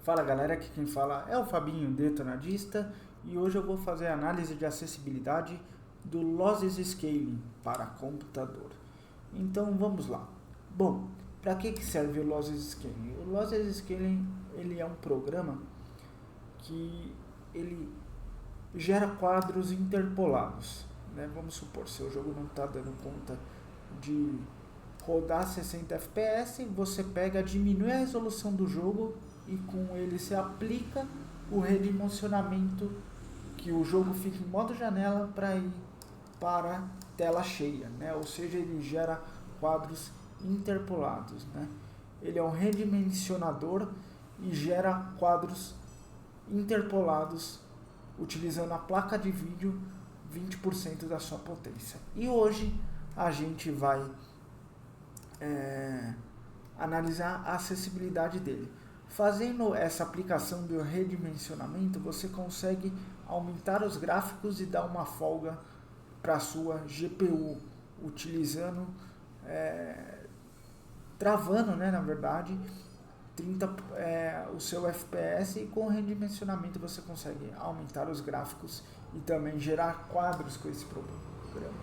Fala galera, aqui quem fala é o Fabinho Detonadista e hoje eu vou fazer a análise de acessibilidade do Lossless Scaling para computador. Então vamos lá. Bom, para que serve o Lossless Scaling? O Lossless Scaling ele é um programa que ele gera quadros interpolados. Né? Vamos supor, seu jogo não está dando conta de rodar 60 FPS, você pega, diminui a resolução do jogo e com ele se aplica o redimensionamento que o jogo fica em modo janela para ir para tela cheia, né? Ou seja, ele gera quadros interpolados, né? Ele é um redimensionador e gera quadros interpolados utilizando a placa de vídeo 20% da sua potência. E hoje a gente vai analisar a acessibilidade dele. Fazendo essa aplicação do redimensionamento, você consegue aumentar os gráficos e dar uma folga para a sua GPU, utilizando, travando, né, na verdade, o seu FPS, e com o redimensionamento você consegue aumentar os gráficos e também gerar quadros com esse programa,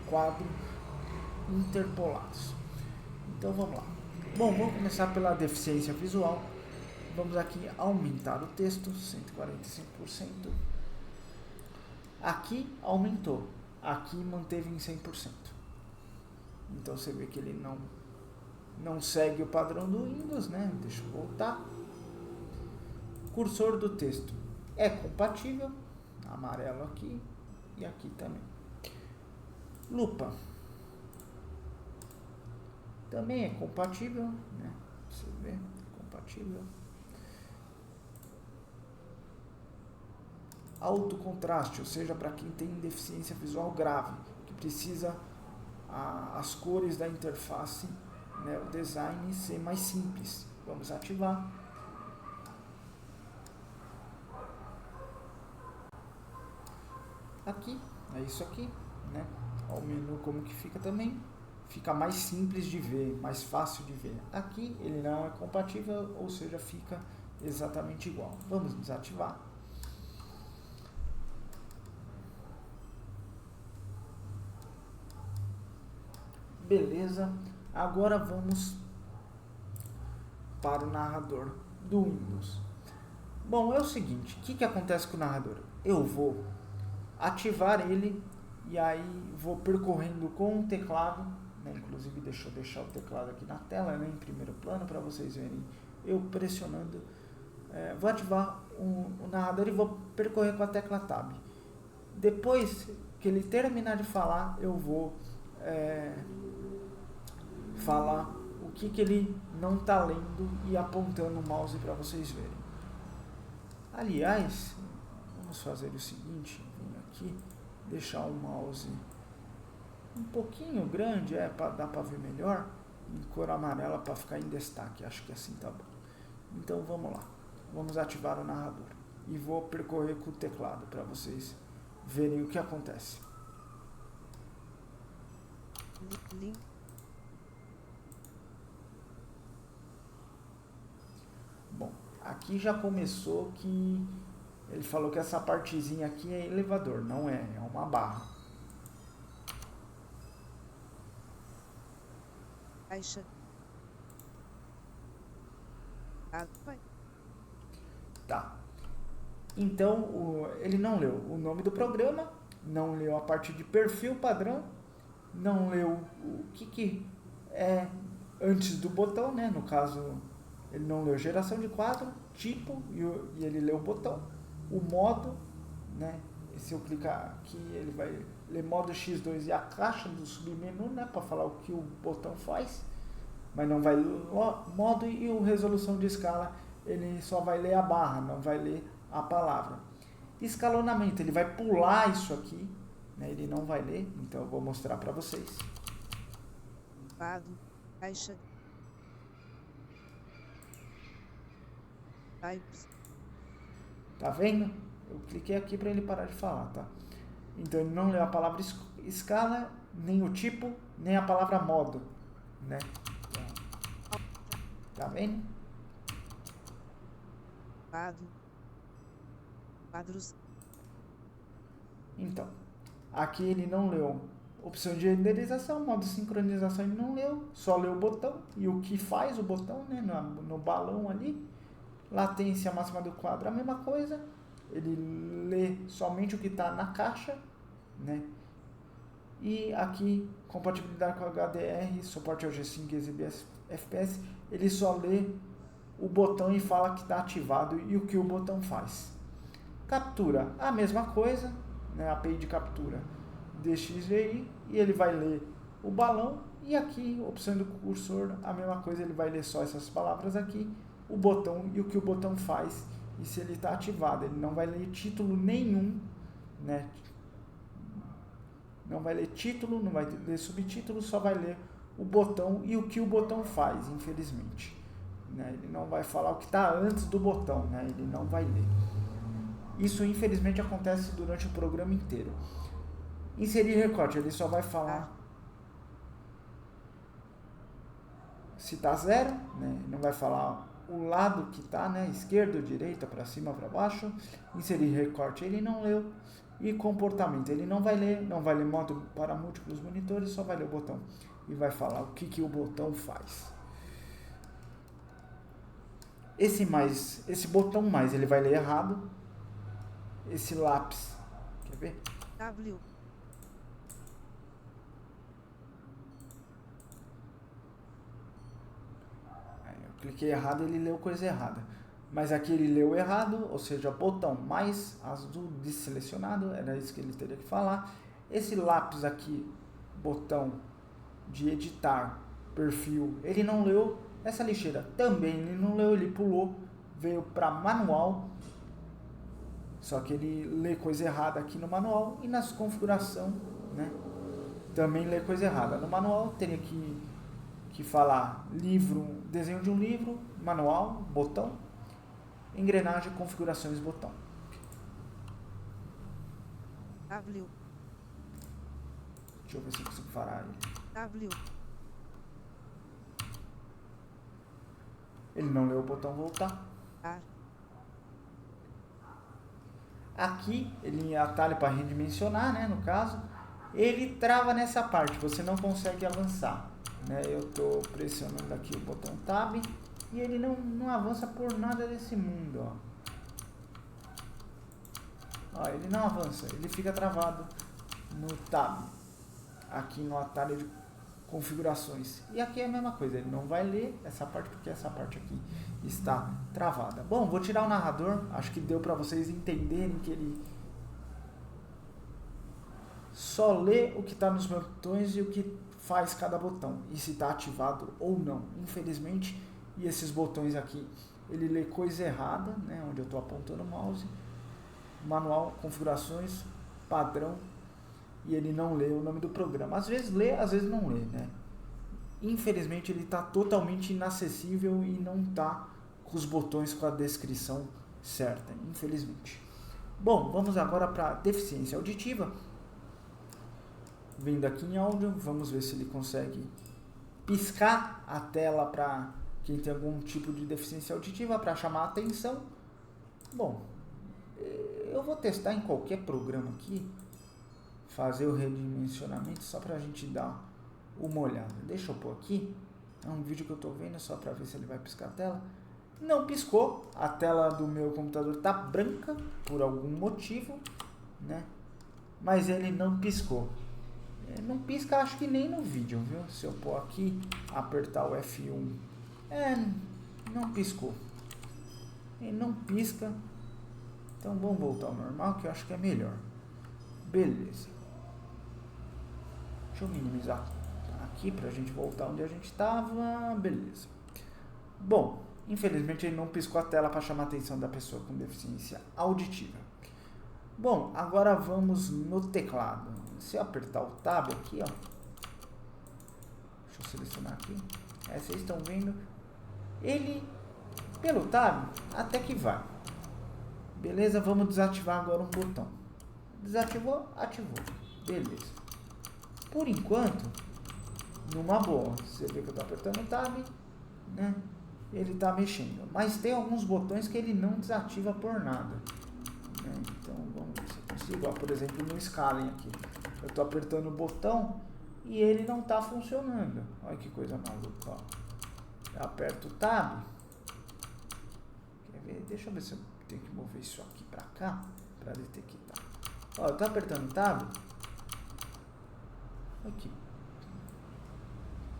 quadros interpolados. Então vamos lá. Bom, vamos começar pela deficiência visual. Vamos aqui aumentar o texto, 145%. Aqui aumentou, aqui manteve em 100%. Então você vê que ele não segue o padrão do Windows, né? Deixa eu voltar. Cursor do texto é compatível, amarelo aqui e aqui também. Lupa também é compatível, né? Você vê, compatível. Alto contraste, ou seja, para quem tem deficiência visual grave, que precisa as cores da interface, né, o design ser mais simples. Vamos ativar. Aqui, é isso aqui, né? Olha o menu como que fica também. Fica mais simples de ver, mais fácil de ver. Aqui ele não é compatível, ou seja, fica exatamente igual. Vamos desativar. Beleza, agora vamos para o narrador do Windows. Bom, é o seguinte, o que acontece com o narrador? Eu vou ativar ele e aí vou percorrendo com o teclado, né? Inclusive deixa eu deixar o teclado aqui na tela, né? Em primeiro plano, para vocês verem eu pressionando. Vou ativar o narrador e vou percorrer com a tecla Tab. Depois que ele terminar de falar, eu vou falar o que ele não está lendo e apontando o mouse para vocês verem. Aliás, vamos fazer o seguinte, vim aqui, deixar o mouse um pouquinho grande, dá para ver melhor, em cor amarela para ficar em destaque, acho que assim tá bom. Então vamos lá, vamos ativar o narrador e vou percorrer com o teclado para vocês verem o que acontece. Bom, aqui já começou que ele falou que essa partezinha aqui é elevador, não é uma barra. Caixa. Tá. Então, ele não leu o nome do programa, não leu a parte de perfil padrão, não leu o que é antes do botão, né? No caso, ele não leu geração de quadro, tipo, e ele leu o botão, o modo, né? E se eu clicar aqui, ele vai ler modo X2 e a caixa do submenu, né? Para falar o que o botão faz, mas não vai ler modo, e o resolução de escala, ele só vai ler a barra, não vai ler a palavra. Escalonamento, ele vai pular isso aqui, né? Ele não vai ler, então eu vou mostrar para vocês. Caixa. Types. Tá vendo? Eu cliquei aqui para ele parar de falar, tá? Então ele não leu a palavra escala, nem o tipo, nem a palavra modo, né? Tá vendo? Quadros. Então, aqui ele não leu opção de renderização, modo sincronização ele não leu, só leu o botão e o que faz o botão, né, no balão ali. Latência máxima do quadro, a mesma coisa, ele lê somente o que está na caixa, né? E aqui, compatibilidade com HDR, suporte ao G5 e exibir FPS, ele só lê o botão e fala que está ativado e o que o botão faz. Captura, a mesma coisa, né? API de captura DXVI, e ele vai ler o balão, e aqui, opção do cursor, a mesma coisa, ele vai ler só essas palavras aqui, o botão e o que o botão faz, e se ele está ativado. Ele não vai ler título nenhum, né? Não vai ler título, não vai ler subtítulo, só vai ler o botão e o que o botão faz, infelizmente. Né? Ele não vai falar o que está antes do botão, né? Ele não vai ler. Isso, infelizmente, acontece durante o programa inteiro. Inserir recorte, ele só vai falar se está zero, né? Não vai falar o lado que está, né? Esquerda, direita, para cima, para baixo. Inserir recorte, ele não leu. E comportamento, ele não vai ler modo para múltiplos monitores, só vai ler o botão e vai falar o que o botão faz. Esse botão mais, ele vai ler errado. Esse lápis, quer ver? W. Eu cliquei errado, ele leu coisa errada. Mas aqui ele leu errado, ou seja, botão mais azul desselecionado, era isso que ele teria que falar. Esse lápis aqui, botão de editar, perfil, ele não leu. Essa lixeira também ele não leu, ele pulou, veio para manual. Só que ele lê coisa errada aqui no manual e nas configuração, né? Também lê coisa errada. No manual teria que falar livro, desenho de um livro, manual, botão, engrenagem, configurações, botão. W. Deixa eu ver se eu consigo parar ele. W. Ele não leu o botão voltar. Aqui, ele atalha para redimensionar, né, no caso. Ele trava nessa parte, você não consegue avançar. Né? Eu estou pressionando aqui o botão Tab e ele não avança por nada desse mundo. Ó, ele não avança, ele fica travado no Tab, aqui no atalho de configurações. E aqui é a mesma coisa, ele não vai ler essa parte porque essa parte aqui está travada. Bom, vou tirar o narrador, acho que deu para vocês entenderem que ele só lê o que está nos botões e o que faz cada botão e se está ativado ou não, infelizmente. E esses botões aqui, ele lê coisa errada, né, onde eu estou apontando o mouse, manual, configurações, padrão, e ele não lê o nome do programa. Às vezes lê, às vezes não lê, né? Infelizmente ele está totalmente inacessível e não está com os botões com a descrição certa, infelizmente. Bom, vamos agora para deficiência auditiva. Vindo aqui em áudio, vamos ver se ele consegue piscar a tela para quem tem algum tipo de deficiência auditiva para chamar a atenção. Bom, eu vou testar em qualquer programa aqui, fazer o redimensionamento só para a gente dar uma olhada. Deixa eu pôr aqui, é um vídeo que eu estou vendo só para ver se ele vai piscar a tela. Não piscou, a tela do meu computador está branca por algum motivo, né? Mas ele não piscou. Não pisca, acho que nem no vídeo, viu? Se eu pôr aqui, apertar o F1, não piscou. Ele não pisca. Então vamos voltar ao normal, que eu acho que é melhor. Beleza. Deixa eu minimizar aqui pra gente voltar onde a gente estava. Beleza. Bom, infelizmente ele não piscou a tela para chamar a atenção da pessoa com deficiência auditiva. Bom, agora vamos no teclado. Se eu apertar o Tab aqui, ó. Deixa eu selecionar aqui. Vocês estão vendo. Ele, pelo Tab, até que vai. Beleza, vamos desativar agora um botão. Desativou, ativou. Beleza. Por enquanto, numa boa. Você vê que eu estou apertando o Tab, né? ele está mexendo. Mas tem alguns botões que ele não desativa por nada, né? Então vamos ver se eu consigo. Ó, por exemplo, no Scaling aqui, eu estou apertando o botão e ele não está funcionando. Olha que coisa maluca, ó. Eu aperto o Tab. Quer ver? Deixa eu ver se eu tenho que mover isso aqui para cá para detectar. Ó, eu estou apertando o Tab. Aqui.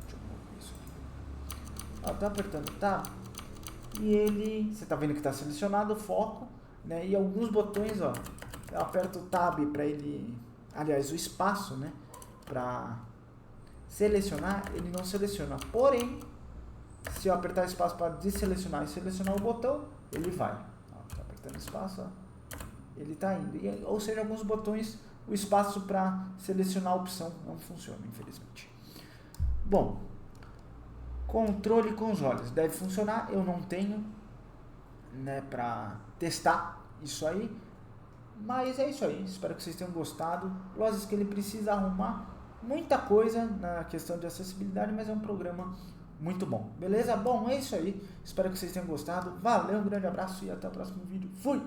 Deixa eu mover isso aqui. Ó, eu estou apertando o Tab e ele, você está vendo que está selecionado o foco, né? E alguns botões, ó, eu aperto o Tab para ele, aliás, o espaço, né? Para selecionar, ele não seleciona. Porém, se eu apertar espaço para desselecionar e selecionar o botão, ele vai. Está apertando espaço, ó, ele está indo. Ou seja, alguns botões, o espaço para selecionar a opção não funciona, infelizmente. Bom, controle com os olhos deve funcionar. Eu não tenho, né, para testar isso aí. Mas é isso aí. Espero que vocês tenham gostado. Lógico que ele precisa arrumar muita coisa na questão de acessibilidade, mas é um programa muito bom. Beleza? Bom, é isso aí. Espero que vocês tenham gostado. Valeu, um grande abraço e até o próximo vídeo. Fui!